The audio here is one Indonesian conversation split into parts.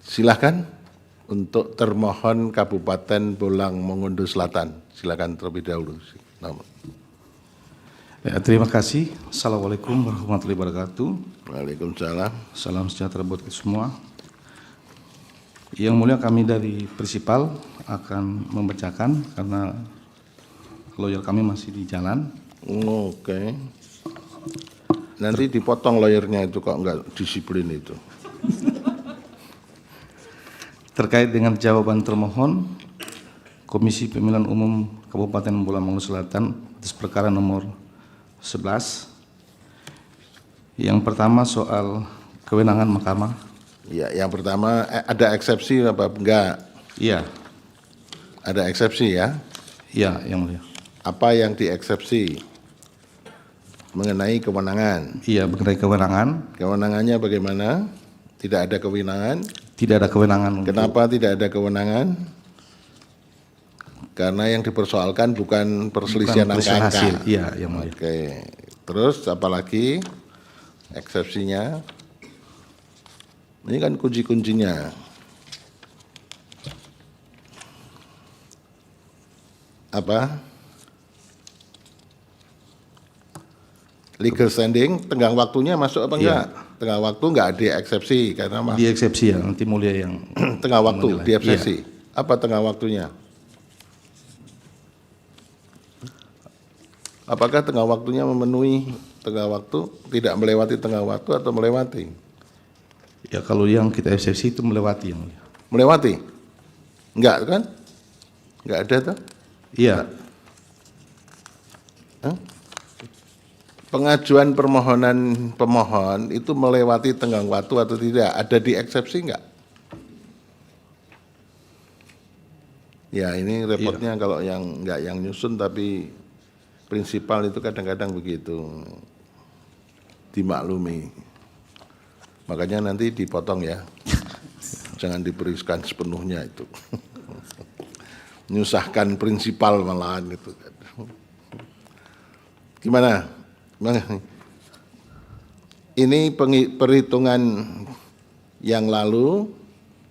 Silakan untuk termohon Kabupaten Bolang Mongondo Selatan. Silakan terlebih dahulu. Ya, terima kasih. Assalamualaikum warahmatullahi wabarakatuh. Waalaikumsalam. Salam sejahtera buat kita semua. Yang mulia, kami dari Prinsipal akan membacakan karena lawyer kami masih di jalan. Oke. Nanti dipotong lawyernya itu kok enggak disiplin itu. Terkait dengan jawaban termohon, Komisi Pemilihan Umum Kabupaten Bolang Mongondo Selatan atas perkara nomor 11. Yang pertama soal kewenangan mahkamah. Ya, yang pertama ada eksepsi apa enggak? Iya. Ada eksepsi ya? Iya, yang mulia. Apa yang dieksepsi? Mengenai kewenangan. Iya, mengenai kewenangan. Kewenangannya bagaimana? Tidak ada kewenangan? Tidak ada kewenangan. Kenapa tidak ada kewenangan? Karena yang dipersoalkan bukan perselisihan angka-angka. Iya, yang mulia. Oke. Terus apalagi eksepsinya? Ini kan kunci-kuncinya. Apa? Legal standing, tenggang waktunya masuk apa enggak? Iya. Tengah waktu enggak ada eksepsi karena Di eksepsi ya, nanti mulia yang tengah waktu menilai. di eksepsi. Iya. Apa tengah waktunya? Apakah tengah waktunya memenuhi tengah waktu, tidak melewati tengah waktu atau melewati? Ya, kalau yang kita eksepsi itu melewati yang mulia. Melewati? Enggak kan? Enggak ada tuh? Iya. Hah? Pengajuan permohonan pemohon itu melewati tenggang waktu atau tidak? Ada di eksepsi enggak? Ya, ini repotnya Iya. kalau yang enggak yang nyusun tapi prinsipal itu kadang-kadang begitu. Dimaklumi. Makanya nanti dipotong ya. Jangan diberikan sepenuhnya itu. Nyusahkan prinsipal malahan itu. Gimana? Ini perhitungan yang lalu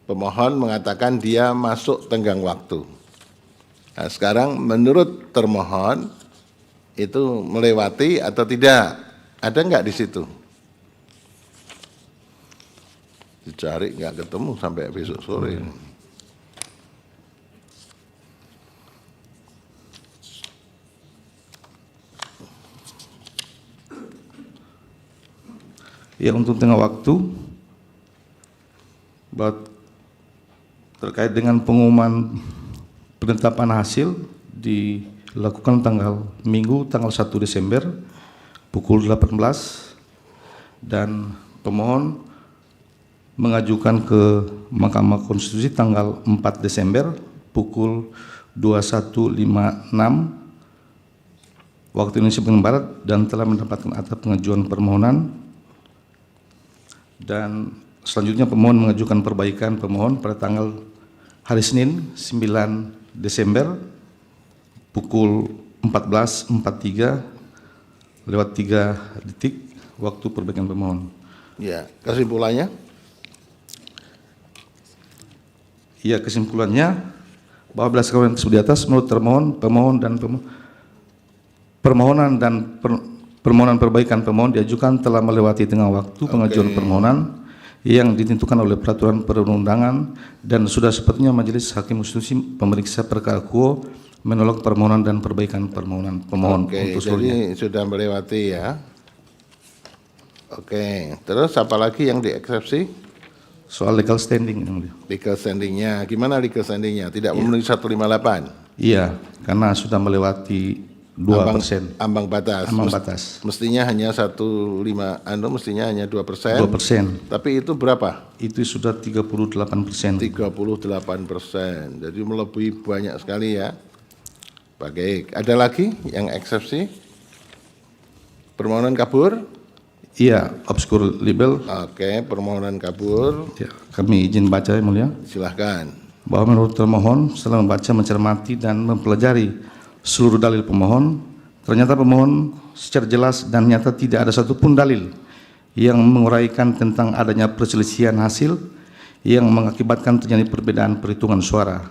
pemohon mengatakan dia masuk tenggang waktu. Nah, sekarang menurut termohon itu melewati atau tidak? Ada enggak di situ? Dicari enggak ketemu sampai besok sore. Ya, untuk tengah waktu terkait dengan pengumuman penetapan hasil dilakukan Minggu tanggal 1 Desember pukul 18 dan pemohon mengajukan ke Mahkamah Konstitusi tanggal 4 Desember pukul 21.56 waktu Indonesia bagian Barat dan telah mendapatkan atas pengajuan permohonan. Dan selanjutnya pemohon mengajukan perbaikan pemohon pada tanggal hari Senin 9 Desember pukul 14.43 lewat 3 detik waktu perbaikan pemohon. Ya, kesimpulannya? Iya, kesimpulannya bahwa berdasarkan tersebut di atas menurut termohon, permohonan perbaikan pemohon diajukan telah melewati tengah waktu pengajuan permohonan yang ditentukan oleh peraturan perundang-undangan dan sudah sepatutnya Majelis Hakim Konstitusi pemeriksa perkara quo menolak permohonan dan perbaikan permohonan pemohon. Oke, jadi sudah melewati ya. Oke, terus apa lagi yang dieksepsi? Soal legal standing. Legal standingnya, gimana legal standingnya? Tidak memenuhi 158? Iya, karena sudah melewati 2%. Ambang batas. Ambang batas. Mestinya hanya 1,5, mestinya hanya 2%. 2%. Tapi itu berapa? Itu sudah 38%. 38%. Jadi melebihi banyak sekali ya. Baik, ada lagi yang eksepsi? Permohonan kabur? Iya, obscure libel. Oke, permohonan kabur. Ya, kami izin baca yang mulia. Silahkan. Bahwa menurut termohon setelah membaca, mencermati dan mempelajari seluruh dalil pemohon, ternyata pemohon secara jelas dan nyata tidak ada satupun dalil yang menguraikan tentang adanya perselisihan hasil yang mengakibatkan terjadi perbedaan perhitungan suara.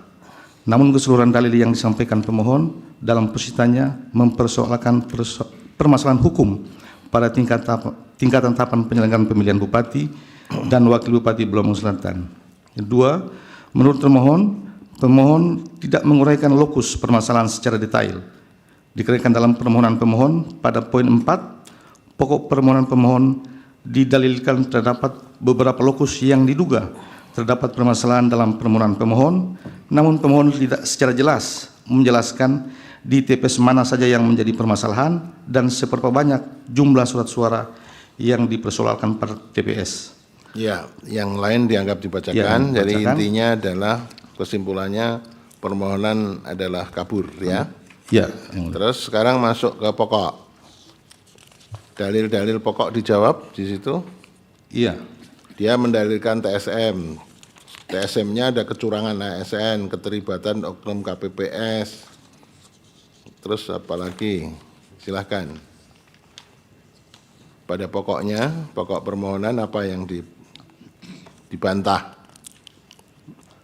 Namun keseluruhan dalil yang disampaikan pemohon dalam posisinya mempersoalkan permasalahan hukum pada tingkatan tahapan penyelenggaraan pemilihan bupati dan wakil bupati Buleleng Selatan. Kedua, menurut pemohon tidak menguraikan lokus permasalahan secara detail. Dikarenakan dalam permohonan pemohon pada poin 4, pokok permohonan pemohon didalilkan terdapat beberapa lokus yang diduga terdapat permasalahan dalam permohonan pemohon, namun pemohon tidak secara jelas menjelaskan di TPS mana saja yang menjadi permasalahan dan seberapa banyak jumlah surat suara yang dipersoalkan per TPS. Ya, yang lain dianggap dibacakan. Ya, Jadi dibacakan. intinya adalah kesimpulannya permohonan adalah kabur ya. Ya, yang mulia. Terus sekarang masuk ke pokok. Dalil-dalil pokok dijawab di situ. Iya, Dia mendalilkan TSM. TSM-nya ada kecurangan ASN, keterlibatan oknum KPPS. Terus apa lagi? Silahkan. Pada pokoknya, pokok permohonan apa yang dibantah?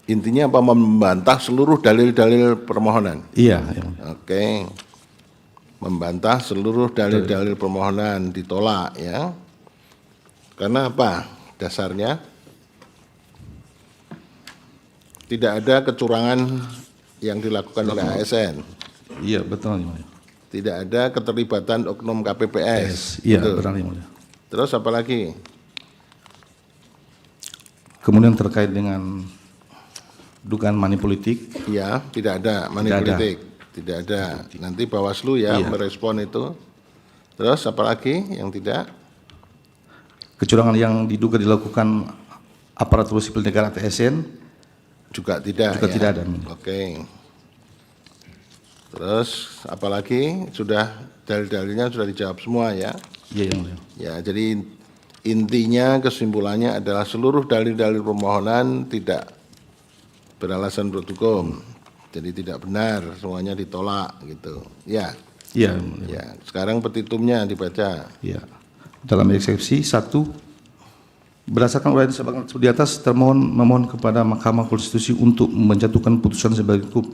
Intinya apa? Membantah seluruh dalil-dalil permohonan. iya, yang mulia. Oke. Membantah seluruh dalil-dalil permohonan ditolak ya. Karena apa? Dasarnya tidak ada kecurangan yang dilakukan oleh ASN. Iya, betul yang mulia. Tidak ada keterlibatan oknum KPPS. Iya, Betul. benar yang mulia. Terus apa lagi? Kemudian terkait dengan dugaan money politik, Ya, tidak ada money Tidak ada. politik. Tidak ada. Nanti Bawaslu ya Iya. merespon itu. Terus apa lagi yang tidak? kecurangan yang diduga dilakukan aparatur sipil negara TSN, Juga tidak. Juga ya? tidak ada. Oke. Terus apalagi sudah dalil-dalilnya sudah dijawab semua ya. iya yang mulia. Ya, jadi intinya kesimpulannya adalah seluruh dalil-dalil permohonan tidak beralasan menurut hukum. Jadi tidak benar, semuanya ditolak gitu. Ya. Iya, yang mulia. Ya, sekarang petitumnya dibaca. Ya. Dalam eksepsi 1, berdasarkan uraian sebagian di atas, termohon memohon kepada Mahkamah Konstitusi untuk menjatuhkan putusan sebagai berikut.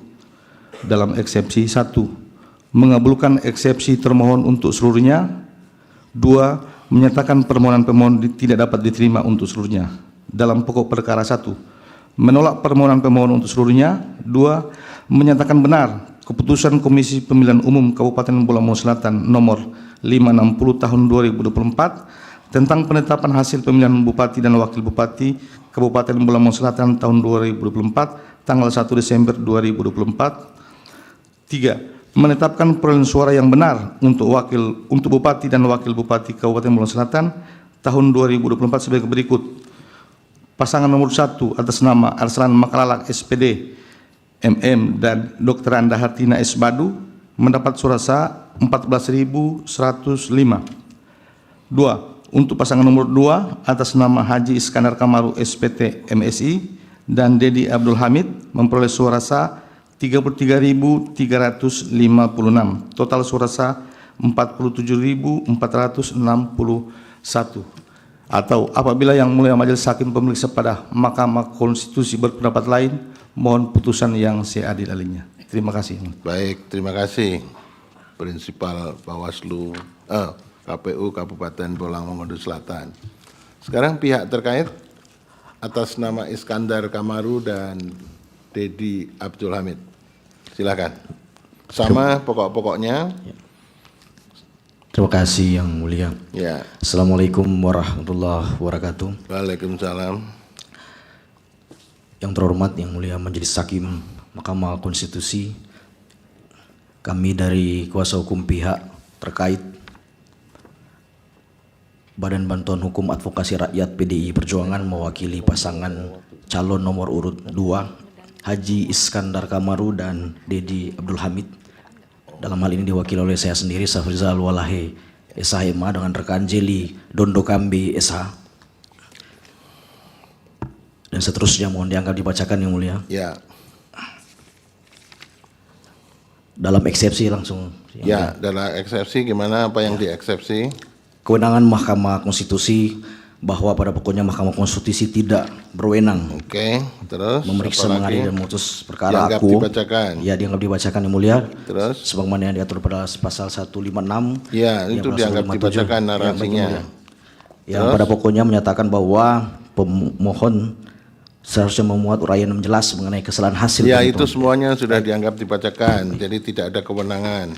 Dalam eksepsi 1, mengabulkan eksepsi termohon untuk seluruhnya. 2, menyatakan permohonan pemohon tidak dapat diterima untuk seluruhnya. Dalam pokok perkara 1, menolak permohonan pemohon untuk seluruhnya. 2, menyatakan benar keputusan Komisi Pemilihan Umum Kabupaten Buleleng Selatan nomor 560 tahun 2024 tentang penetapan hasil pemilihan Bupati dan Wakil Bupati Kabupaten Buleleng Selatan tahun 2024 tanggal 1 Desember 2024. 3, menetapkan perolehan suara yang benar untuk Bupati dan Wakil Bupati Kabupaten Buleleng Selatan tahun 2024 sebagai berikut. Pasangan nomor 1 atas nama Arslan Makalalak SPD MM dan Dr. Anda Hartina S. Badu mendapat suara sah 14.105. 2, untuk pasangan nomor 2 atas nama Haji Iskandar Kamaru SPT MSI dan Dedi Abdul Hamid memperoleh suara sah 33.356. Total suara sah 47.461. Atau apabila yang mulia majelis hakim pemeriksa pada Mahkamah Konstitusi berpendapat lain, mohon putusan yang seadil-adilnya. Terima kasih. Baik, terima kasih. Prinsipal Bawaslu KPU Kabupaten Buleleng Selatan. Sekarang pihak terkait atas nama Iskandar Kamaru dan Dedi Abdul Hamid. Silakan. Sama pokok-pokoknya. Terima kasih Yang Mulia. Ya. Assalamualaikum warahmatullahi wabarakatuh. Waalaikumsalam. Yang terhormat Yang Mulia Majelis Hakim Mahkamah Konstitusi, kami dari kuasa hukum pihak terkait Badan Bantuan Hukum Advokasi Rakyat PDI Perjuangan mewakili pasangan calon nomor urut 2 Haji Iskandar Kamaru dan Dedi Abdul Hamid. Dalam hal ini diwakili oleh saya sendiri Safrizal Walahe SHMA dengan rekan Jeli Dondo Kambi SH. Dan seterusnya mohon dianggap dibacakan Yang Mulia. Ya. Dalam eksepsi langsung. Ya, dalam eksepsi gimana apa yang dieksepsi? Kewenangan Mahkamah Konstitusi bahwa pada pokoknya Mahkamah Konstitusi tidak berwenang Oke, terus memeriksa, apa mengadili lagi? dan memutus perkara Dianggap aku. dibacakan. Ya, dianggap dibacakan yang mulia. Terus? Sebagaimana yang diatur pada pasal 156. Ya, itu pasal dianggap 157. dibacakan Ya, baik, yang narasinya. mulia. Yang pada pokoknya menyatakan bahwa pemohon seharusnya memuat uraian yang jelas mengenai kesalahan hasil Ya, penghitungan. itu semuanya sudah dianggap dibacakan, jadi tidak ada kewenangan.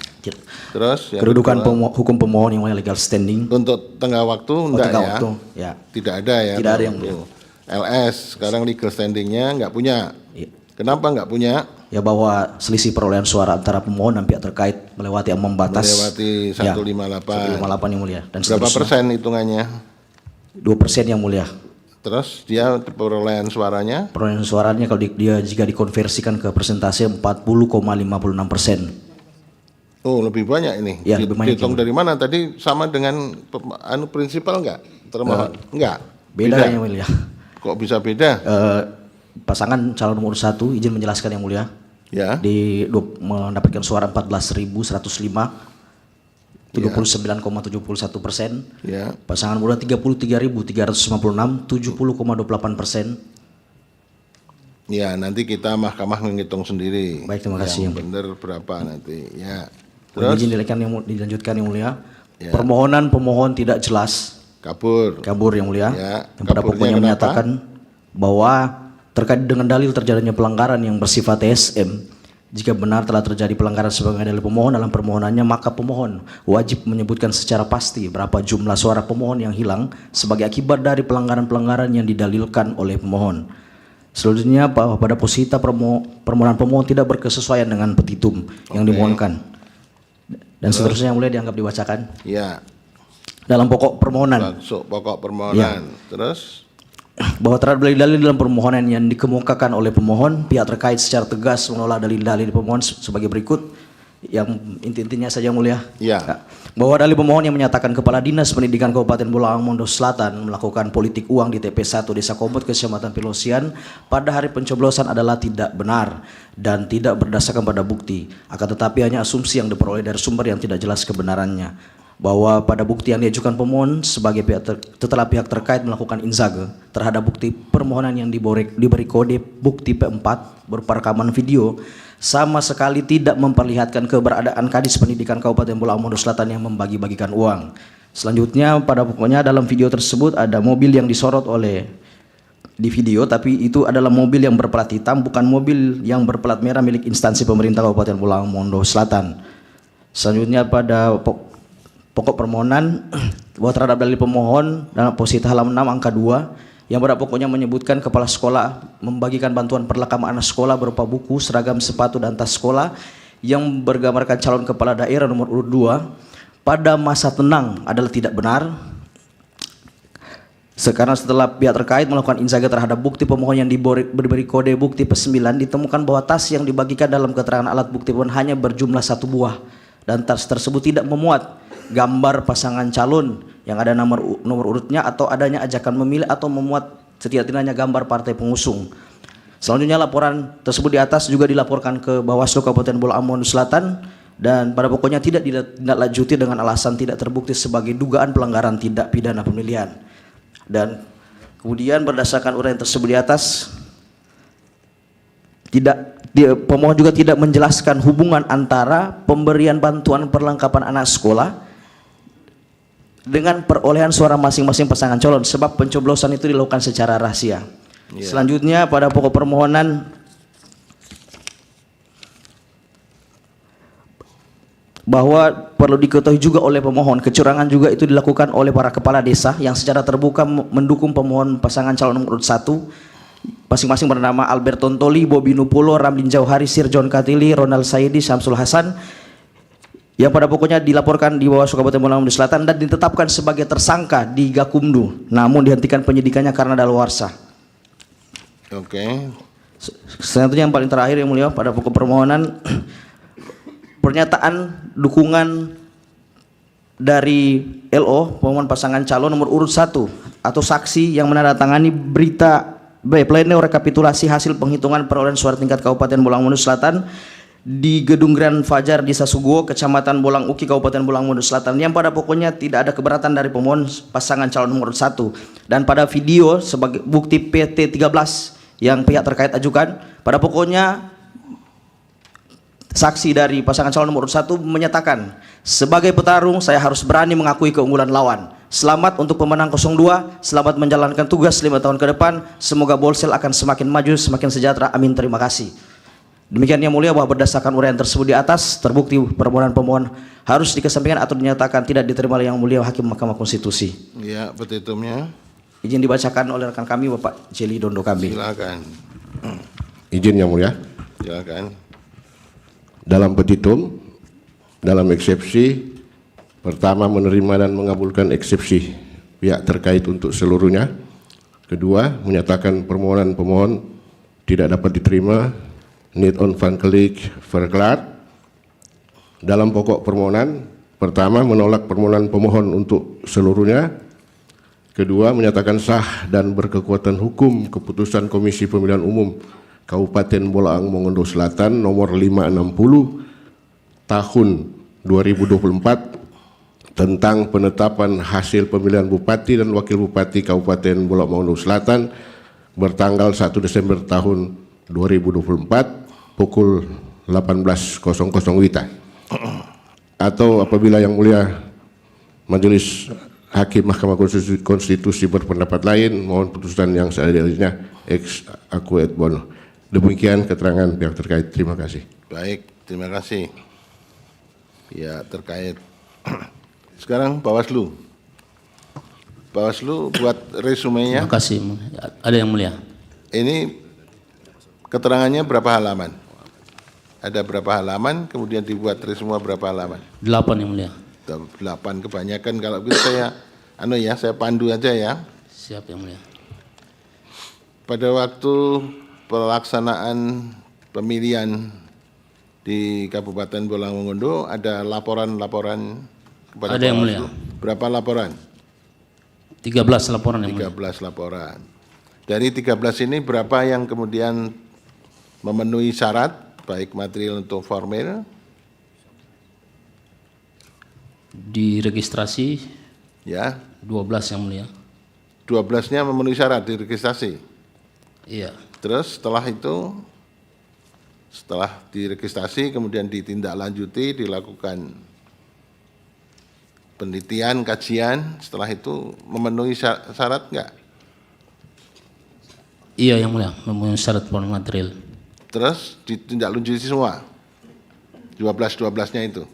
Terus yang Kedudukan kedua, hukum pemohon yang legal standing. untuk tengah waktu enggak tengah ya? waktu, ya. Tidak ada ya? Tidak ada yang waktu. LS sekarang legal standingnya enggak punya. Ya. Kenapa enggak punya? Ya, bahwa selisih perolehan suara antara pemohon dan pihak terkait melewati ambang batas. Melewati 158. 158 yang mulia. Dan Berapa seterusnya. persen hitungannya? 2% yang mulia. Terus dia perolehan suaranya? Perolehan suaranya kalau dia jika dikonversikan ke persentase 40,56%. Oh, lebih banyak ini. Ya, lebih banyak, Dihitung ya. dari mana? Tadi sama dengan prinsipal enggak? Termohon? Enggak. Beda yang mulia. Kok bisa beda? Pasangan calon nomor 1 izin menjelaskan yang mulia. Ya. Mendapatkan suara 14.105, 79,71%. Ya. Pasangan nomor 33.356, 70,28%. Ya, nanti kita mahkamah menghitung sendiri. Baik, terima kasih. Yang benar berapa nanti. Ya. Terus Terus izin dilanjutkan yang mulia. Ya. Permohonan pemohon tidak jelas, kabur. kabur yang mulia. Ya, Yang pada kaburnya pokoknya kenapa? menyatakan bahwa terkait dengan dalil terjadinya pelanggaran yang bersifat TSM, jika benar telah terjadi pelanggaran sebagai dalil pemohon dalam permohonannya, maka pemohon wajib menyebutkan secara pasti berapa jumlah suara pemohon yang hilang sebagai akibat dari pelanggaran-pelanggaran yang didalilkan oleh pemohon. Selanjutnya, bahwa pada posita permohonan pemohon tidak berkesesuaian dengan petitum yang dimohonkan. Dan seterusnya yang mulai dianggap dibacakan Ya. dalam pokok permohonan. Masuk pokok permohonan. Terus Bahwa terhadap dalil-dalil dalam permohonan yang dikemukakan oleh pemohon, pihak terkait secara tegas menolak dalil-dalil pemohon sebagai berikut. Yang inti-intinya saja yang mulia. Ya. Bahwa dalil pemohon yang menyatakan Kepala Dinas Pendidikan Kabupaten Bolaang Mondo Selatan melakukan politik uang di TP1 Desa Kobot, Kecamatan Pilosian pada hari pencoblosan adalah tidak benar dan tidak berdasarkan pada bukti, akan tetapi hanya asumsi yang diperoleh dari sumber yang tidak jelas kebenarannya. Bahwa pada bukti yang diajukan pemohon sebagai setelah pihak terkait melakukan inzage terhadap bukti permohonan yang diberi kode bukti P4 berupa rekaman video, sama sekali tidak memperlihatkan keberadaan Kadis Pendidikan Kabupaten Bolaang Mondo Selatan yang membagi-bagikan uang. Selanjutnya, pada pokoknya dalam video tersebut ada mobil yang disorot di video, tapi itu adalah mobil yang berplat hitam, bukan mobil yang berplat merah milik instansi pemerintah Kabupaten Bolaang Mondo Selatan. Selanjutnya, pada pokok permohonan bahwa terhadap dalil pemohon dalam posita halaman 6 angka 2 yang pada pokoknya menyebutkan kepala sekolah membagikan bantuan perlengkapan anak sekolah berupa buku, seragam, sepatu, dan tas sekolah yang bergambarkan calon kepala daerah nomor urut 2 pada masa tenang adalah tidak benar. Sekarang setelah pihak terkait melakukan inzage terhadap bukti pemohon yang diberi kode bukti P9, ditemukan bahwa tas yang dibagikan dalam keterangan alat bukti pemohon hanya berjumlah 1 buah dan tas tersebut tidak memuat gambar pasangan calon yang ada nomor urutnya atau adanya ajakan memilih atau memuat setidak-tidaknya gambar partai pengusung. Selanjutnya, laporan tersebut di atas juga dilaporkan ke Bawaslu Kabupaten Bolaang Mondo Selatan dan pada pokoknya tidak ditindaklanjuti dengan alasan tidak terbukti sebagai dugaan pelanggaran tindak pidana pemilihan. Dan kemudian berdasarkan uraian tersebut di atas, pemohon juga tidak menjelaskan hubungan antara pemberian bantuan perlengkapan anak sekolah dengan perolehan suara masing-masing pasangan calon, sebab pencoblosan itu dilakukan secara rahasia. Selanjutnya, pada pokok permohonan bahwa perlu diketahui juga oleh pemohon, kecurangan juga itu dilakukan oleh para kepala desa yang secara terbuka mendukung pemohon pasangan calon nomor urut 1 masing-masing bernama Albert Tontoli, Bobi Nupolo, Ramlin Jauhari, Sir John Katili, Ronald Saidi, Syamsul Hasan, yang pada pokoknya dilaporkan di Bawaslu Kabupaten Bolaang Mondo Selatan dan ditetapkan sebagai tersangka di Gakumdu, namun dihentikan penyidikannya karena daluarsa. Oke. Selanjutnya yang paling terakhir yang mulia, pada pokok permohonan pernyataan dukungan dari LO pemohon pasangan calon nomor urut 1 atau saksi yang menandatangani berita pleno rekapitulasi hasil penghitungan perolehan suara tingkat Kabupaten Bolaang Mondo Selatan di Gedung Grand Fajar di Sasuguo, Kecamatan Bolang Uki, Kabupaten Bolang Mongondo Selatan, yang pada pokoknya tidak ada keberatan dari pemohon pasangan calon nomor 1. Dan pada video sebagai bukti PT 13 yang pihak terkait ajukan, pada pokoknya saksi dari pasangan calon nomor 1 menyatakan, sebagai petarung saya harus berani mengakui keunggulan lawan. Selamat untuk pemenang 02, selamat menjalankan tugas 5 tahun ke depan, semoga Bolsel akan semakin maju, semakin sejahtera, amin, terima kasih. Demikian Yang Mulia, bahwa berdasarkan uraian tersebut di atas, terbukti permohonan pemohon harus dikesampingkan atau dinyatakan tidak diterima oleh Yang Mulia Hakim Mahkamah Konstitusi. Ya, petitumnya. Izin dibacakan oleh rekan kami, Bapak Jeli Dondo Kambi. Silakan. Izin Yang Mulia. Silakan. Dalam petitum, dalam eksepsi, pertama menerima dan mengabulkan eksepsi pihak terkait untuk seluruhnya. Kedua, menyatakan permohonan pemohon tidak dapat diterima, niet onafhankelijk verklaard. Dalam pokok permohonan, pertama menolak permohonan pemohon untuk seluruhnya. Kedua, menyatakan sah dan berkekuatan hukum keputusan Komisi Pemilihan Umum Kabupaten Bolaang Mongondo Selatan nomor 560 tahun 2024 tentang penetapan hasil pemilihan Bupati dan Wakil Bupati Kabupaten Bolaang Mongondo Selatan bertanggal 1 Desember tahun 2024 pukul 18.00 WITA. Atau apabila Yang Mulia Majelis Hakim Mahkamah Konstitusi berpendapat lain, mohon putusan yang seadil-adilnya ex aequo et bono. Demikian keterangan pihak terkait. Terima kasih. Baik, terima kasih. Ya, terkait. Sekarang Bawaslu. Bawaslu buat resumenya. Terima kasih. Ada Yang Mulia. Ini keterangannya berapa halaman? Ada berapa halaman, kemudian dibuat resume berapa halaman? 8 Yang Mulia. 8 kebanyakan. Kalau gitu saya saya pandu aja ya. Siap Yang Mulia. Pada waktu pelaksanaan pemilihan di Kabupaten Bolang Mongondo ada laporan-laporan kepada Ada Yang Mulia. Berapa laporan? 13 laporan Yang Mulia. 13 laporan. Dari 13 ini berapa yang kemudian memenuhi syarat baik material untuk formil? Diregistrasi Ya, 12 Yang Mulia. 12-nya memenuhi syarat diregistrasi. Iya. Terus setelah itu, setelah diregistrasi kemudian ditindaklanjuti, dilakukan penelitian, kajian, setelah itu memenuhi syarat enggak? Iya Yang Mulia, memenuhi syarat formal material. Terus ditindaklanjuti semua? 12-12-nya itu?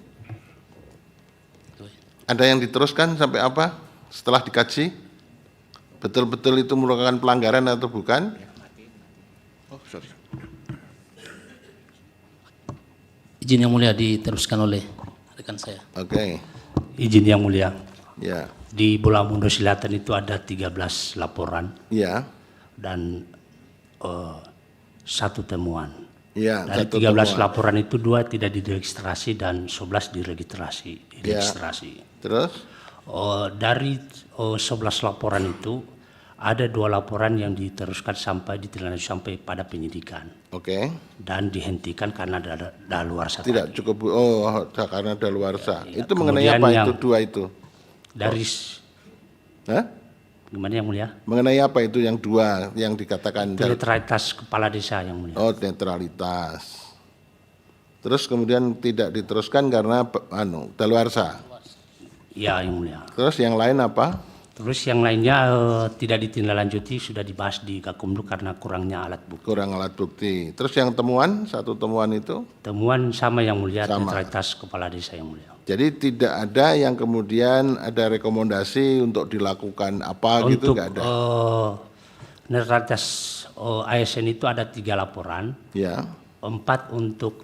Ada yang diteruskan sampai apa? Setelah dikaji? Betul-betul itu merupakan pelanggaran atau bukan? Izin Yang Mulia diteruskan oleh rekan saya. Oke. Izin Yang Mulia, Ya. di Bolang Mongondo Selatan itu ada 13 laporan Ya. dan 1 temuan. Ya, Dari satu 13 temuan. laporan itu 2 tidak diregistrasi dan 11 diregistrasi. Terus? Dari 11 laporan itu ada 2 laporan yang diteruskan sampai ditindaklanjuti sampai pada penyidikan Oke. dan dihentikan karena ada daluarsa. Tidak cukup. Karena daluarsa. Ya, itu mengenai kemudian apa yang- itu 2 itu? Dari Hah? gimana Yang Mulia? Mengenai apa itu yang 2 yang dikatakan Netralitas kepala desa Yang Mulia. netralitas. Terus kemudian tidak diteruskan karena daluarsa. Ya Yang Mulia. Terus yang lain apa? Terus yang lainnya tidak ditindaklanjuti, sudah dibahas di Gakumdu karena kurangnya alat bukti. Kurang alat bukti. Terus yang temuan, 1 temuan itu? Temuan sama Yang Mulia, Sama. netralitas kepala desa Yang Mulia. Jadi tidak ada yang kemudian ada rekomendasi untuk dilakukan apa gitu, Untuk nggak ada? netralitas ASN itu ada 3 laporan, Ya, 4 untuk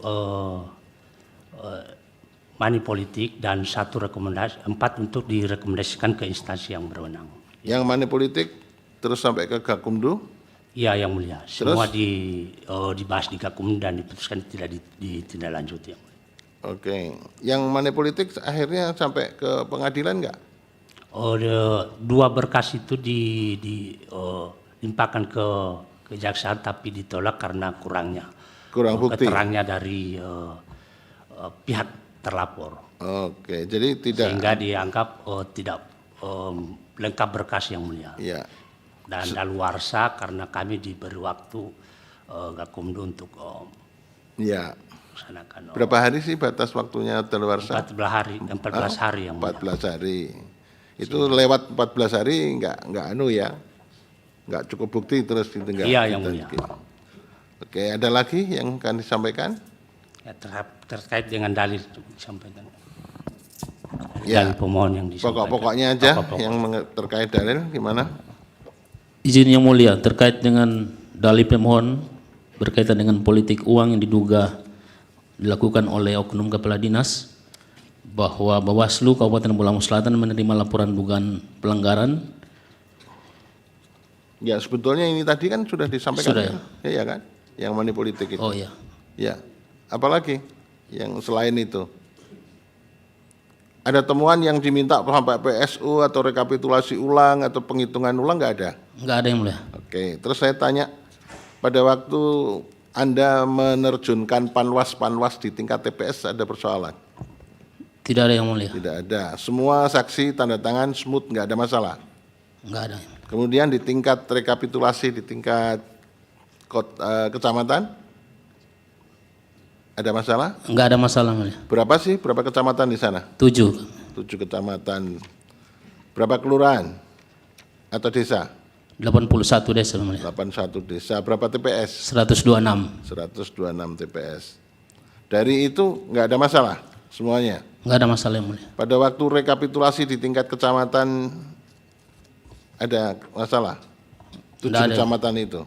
money politik dan 1 rekomendasi, 4 untuk direkomendasikan ke instansi yang berwenang. yang money politik terus sampai ke Gakumdu. Iya Yang Mulia, semua dibahas di Gakumdu dan diputuskan tidak ditindaklanjuti. Yang Mulia. Oke, yang money politik akhirnya sampai ke pengadilan nggak? 2 berkas itu dilimpahkan ke kejaksaan tapi ditolak karena kurangnya Kurang bukti. keterangannya dari pihak terlapor. Oke, jadi tidak. Sehingga dianggap tidak lengkap berkas yang mulia. Ya, Dan daluarsa karena kami diberi waktu Gakumdu untuk ya. melaksanakan Berapa hari sih batas waktunya daluarsa? 14 hari yang mulia. 14 hari. Itu lewat 14 hari nggak anu ya, nggak cukup bukti terus ditinggal. Iya, yang mulia. Oke, ada lagi yang akan disampaikan? Ya, terkait dengan dalil disampaikan. Ya. Dalil pemohon yang disampaikan. Pokok-pokoknya aja Pokok-pokok. yang terkait dalil gimana? Izin yang mulia, terkait dengan dalil pemohon berkaitan dengan politik uang yang diduga dilakukan oleh oknum kepala dinas, bahwa Bawaslu Kabupaten Bola Amun Selatan menerima laporan dugaan pelanggaran. Ya sebetulnya ini tadi kan sudah disampaikan. Sudah, kan? Ya kan? Yang money politik itu. Oh ya, Ya. Apalagi yang selain itu? Ada temuan yang diminta sampai PSU atau rekapitulasi ulang atau penghitungan ulang nggak ada? nggak ada yang mulia. Oke, terus saya tanya, pada waktu Anda menerjunkan panwas-panwas di tingkat TPS ada persoalan? Tidak ada yang mulia. Tidak ada. Semua saksi tanda tangan smooth, nggak ada masalah. Nggak ada. Kemudian di tingkat rekapitulasi di tingkat kecamatan ada masalah? Nggak ada masalah mulia. Berapa sih? Berapa kecamatan di sana? 7, 7 kecamatan. Berapa kelurahan atau desa? 81 desa mulia. 81 desa. Berapa TPS? 126. 126 TPS. Dari itu nggak ada masalah semuanya. Nggak ada masalah yang mulia. Pada waktu rekapitulasi di tingkat kecamatan ada masalah? 7 Nggak ada. kecamatan itu.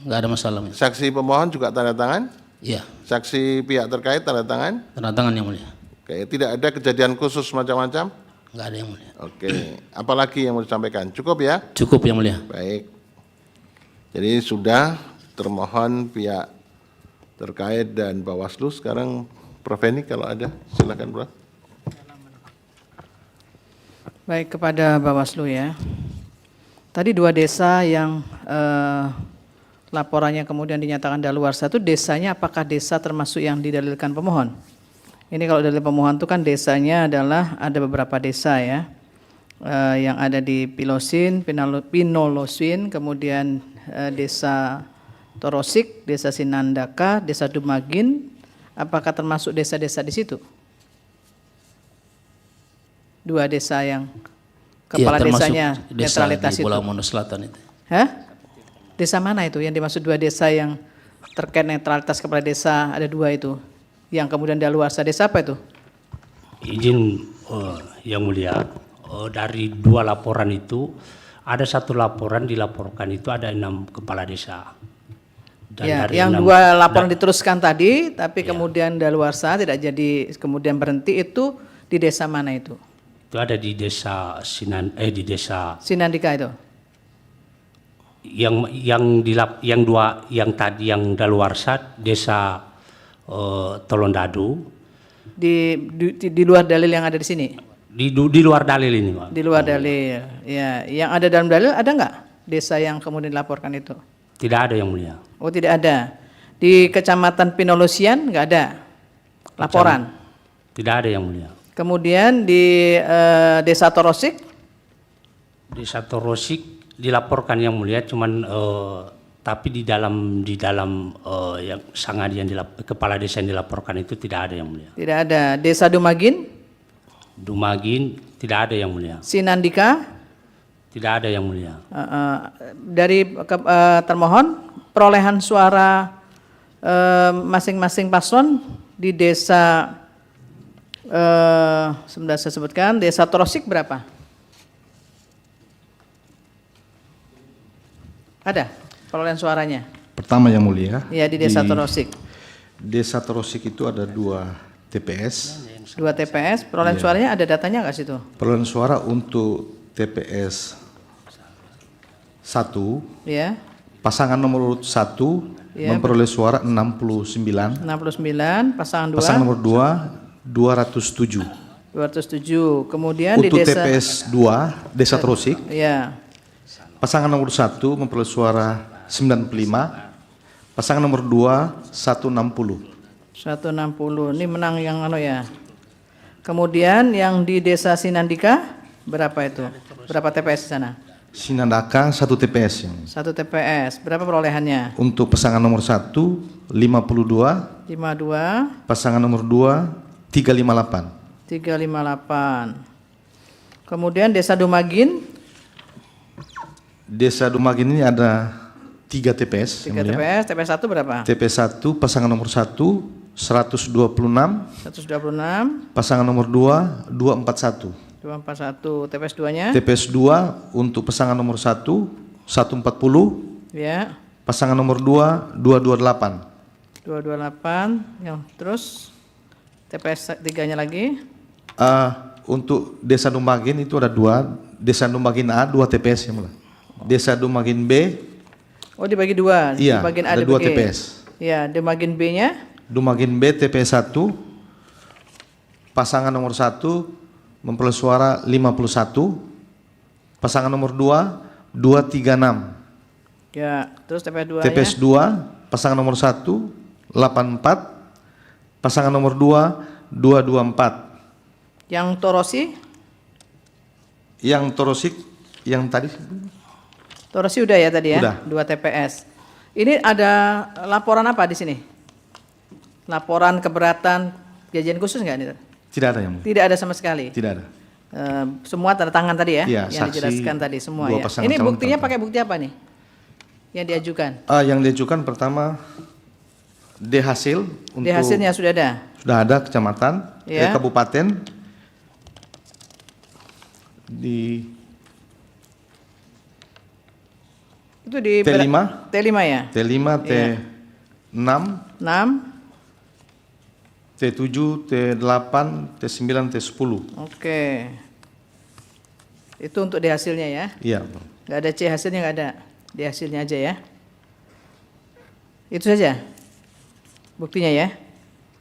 Nggak ada masalah mulia. Saksi pemohon juga tanda tangan? Iya, Saksi pihak terkait tanda tangan? tanda tangan yang mulia. Oke, tidak ada kejadian khusus macam-macam? Nggak ada yang mulia. Oke, apalagi yang mau disampaikan? Cukup ya? Cukup yang mulia. Baik. Jadi sudah termohon pihak terkait dan Bawaslu. Sekarang Prof. Eni kalau ada, silakan Prof. Baik, kepada Bawaslu ya. Tadi 2 desa yang laporannya kemudian dinyatakan daluarsa itu desanya apakah desa termasuk yang didalilkan pemohon? Ini kalau dalil pemohon itu kan desanya adalah ada beberapa desa ya, yang ada di Pilosin, Pinolosin, kemudian desa Torosik, desa Sinandaka, desa Dumagin. Apakah termasuk desa-desa di situ? 2 desa yang kepala termasuk desanya desa netralitas di itu. Bola Amun Selatan itu. Hah? Desa mana itu yang dimaksud 2 desa yang terkait netralitas kepala desa, ada 2 itu yang kemudian daluarsa? Desa apa itu? Izin yang mulia, dari 2 laporan itu ada 1 laporan dilaporkan itu ada 6 kepala desa. Dan Ya, dari yang 6 2 laporan diteruskan tadi tapi kemudian daluarsa tidak jadi kemudian berhenti, itu di desa mana itu? itu ada di desa di desa Sinandika itu. yang tadi yang daluarsa desa Tolondadu Di luar dalil yang ada di sini. di luar dalil ini, Pak. Di luar dalil. Ya, yang ada dalam dalil ada nggak desa yang kemudian dilaporkan itu? Tidak ada yang mulia. Oh, tidak ada. Di Kecamatan Pinolosian nggak ada laporan. Tidak ada yang mulia. Kemudian di Desa Torosik, Desa Torosik dilaporkan yang mulia, cuman tapi di dalam yang kepala desa yang dilaporkan itu tidak ada yang mulia. tidak ada. Desa Dumagin, Dumagin tidak ada yang mulia. Sinandika, Tidak ada yang mulia. dari termohon perolehan suara masing-masing paslon di desa sebentar saya sebutkan, Desa Torosik berapa? Ada perolehan suaranya? Pertama yang mulia. Ya, di Desa Torosik. Desa Torosik itu ada 2 TPS. 2 TPS, perolehan suaranya ada datanya nggak situ? Perolehan suara untuk TPS 1, Ya, pasangan nomor urut 1 Ya. memperoleh suara 69. 69, pasangan 2, Pasangan nomor 2 207. 207. Kemudian di Untuk desa TPS 2 Desa Torosik, ya, pasangan nomor 1 memperoleh suara 95, Pasangan nomor 2 160. 160. Ini menang yang ya. Kemudian yang di Desa Sinandika berapa itu? Berapa TPS di sana? Sinandaka 1 TPS yang mulia. 1 TPS. Berapa perolehannya? Untuk pasangan nomor 1 52, 52, pasangan nomor 2 358. 358. Kemudian Desa Dumagin, Desa Dumagin ini ada 3 TPS. 3 yang mulia. TPS. TPS 1 berapa? TPS 1 pasangan nomor 1 126, 126, pasangan nomor 2 241. 241. TPS 2-nya? TPS 2 untuk pasangan nomor 1 140, Ya. pasangan nomor 2 228. 228. Yang terus TPS 3-nya lagi? Untuk Desa Dumagin itu ada 2, Desa Dumagin A 2 TPS yang mulia. Desa Dumagin B, Oh, dibagi 2. iya, Di bagian A, ada di 2 bagian- TPS. Ya, di bagian B-nya? Dumagin B TPS 1, pasangan nomor 1 memperoleh suara 51, pasangan nomor 2 236. Ya, terus TPS 2-nya? TPS 2 pasangan nomor 1 84, pasangan nomor 2 224. Yang Torosi? Yang Torosik yang tadi Torosi udah ya tadi ya? Udah. 2 TPS. Ini ada laporan apa di sini? Laporan keberatan gajian khusus nggak nih? tidak ada yang mulia. Tidak ada sama sekali. Tidak ada. Semua tanda tangan tadi ya? Iya, yang saksi dijelaskan tadi semua dua ya. pasangan Ini calon buktinya tanda pakai bukti apa nih? Yang diajukan? Yang diajukan pertama D hasil untuk Di hasilnya sudah ada. sudah ada kecamatan, Ya. kabupaten di Itu di T5. T5 ya? T5, Iya. T6, 6. T7, T8, T9, T10. Oke. Itu untuk di hasilnya ya? Iya. Nggak ada C hasilnya, nggak ada. Di hasilnya aja ya. Itu saja buktinya ya.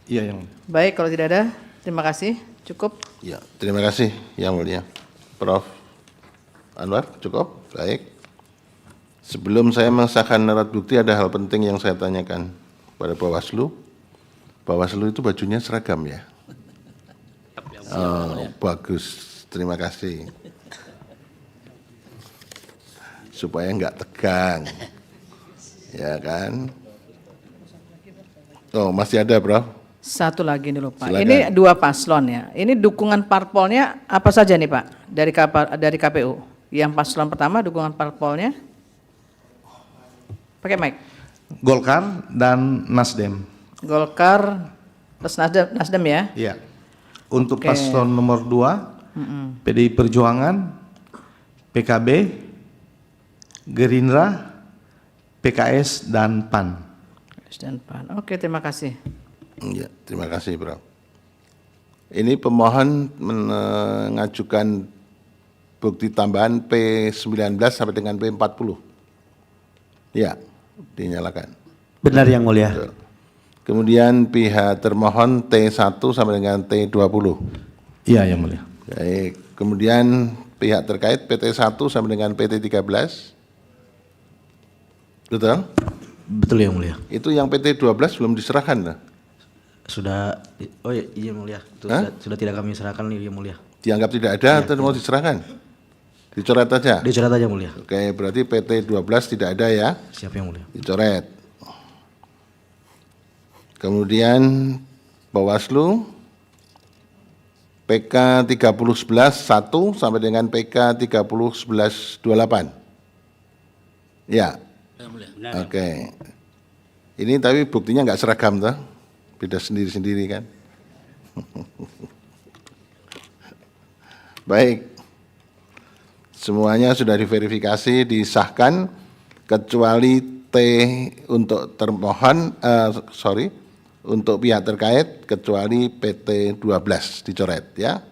Iya yang Baik, kalau tidak ada, terima kasih. Cukup. Ya, terima kasih Yang Mulia. Prof. Anwar, cukup? Baik. Sebelum saya mengesahkan alat bukti, ada hal penting yang saya tanyakan pada Bawaslu. Bawaslu itu bajunya seragam ya? Oh, bagus. Terima kasih. Supaya enggak tegang. Ya kan? Oh, masih ada, Prof? Satu lagi nih Pak. Silakan. Ini 2 paslon ya. Ini dukungan parpolnya apa saja nih Pak? Dari KPU. Yang paslon pertama dukungan parpolnya. Pakai mic. Golkar dan Nasdem. Golkar plus Nasdem ya. Iya. Untuk Oke. paslon nomor 2, PDI Perjuangan, PKB, Gerindra, PKS dan PAN. Dan PAN. Oke, terima kasih. Ya, terima kasih, Bro. Ini pemohon mengajukan bukti tambahan P19 sampai dengan P40. Ya, dinyalakan. Benar Yang Mulia. Betul. Kemudian pihak termohon T1 sampai dengan T20. Iya yang mulia. Baik. Kemudian pihak terkait PT1 sampai dengan PT13. Betul? Betul Yang Mulia. Itu yang PT12 belum diserahkan loh. Sudah, oh iya Yang Mulia. Itu Hah? sudah tidak kami serahkan nih Yang Mulia. Dianggap tidak ada atau mau diserahkan? Dicoret aja? Dicoret aja Yang Mulia. Oke, berarti PT12 tidak ada ya? Siap Yang Mulia. Dicoret. Kemudian Bawaslu PK 3011 1 sampai dengan PK 3011 28. Ya. Oke. Ini tapi buktinya nggak seragam toh? Beda sendiri-sendiri kan? Baik. Semuanya sudah diverifikasi, disahkan kecuali T untuk termohon, untuk pihak terkait kecuali PT 12 dicoret ya.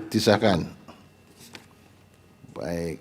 Disahkan. Baik.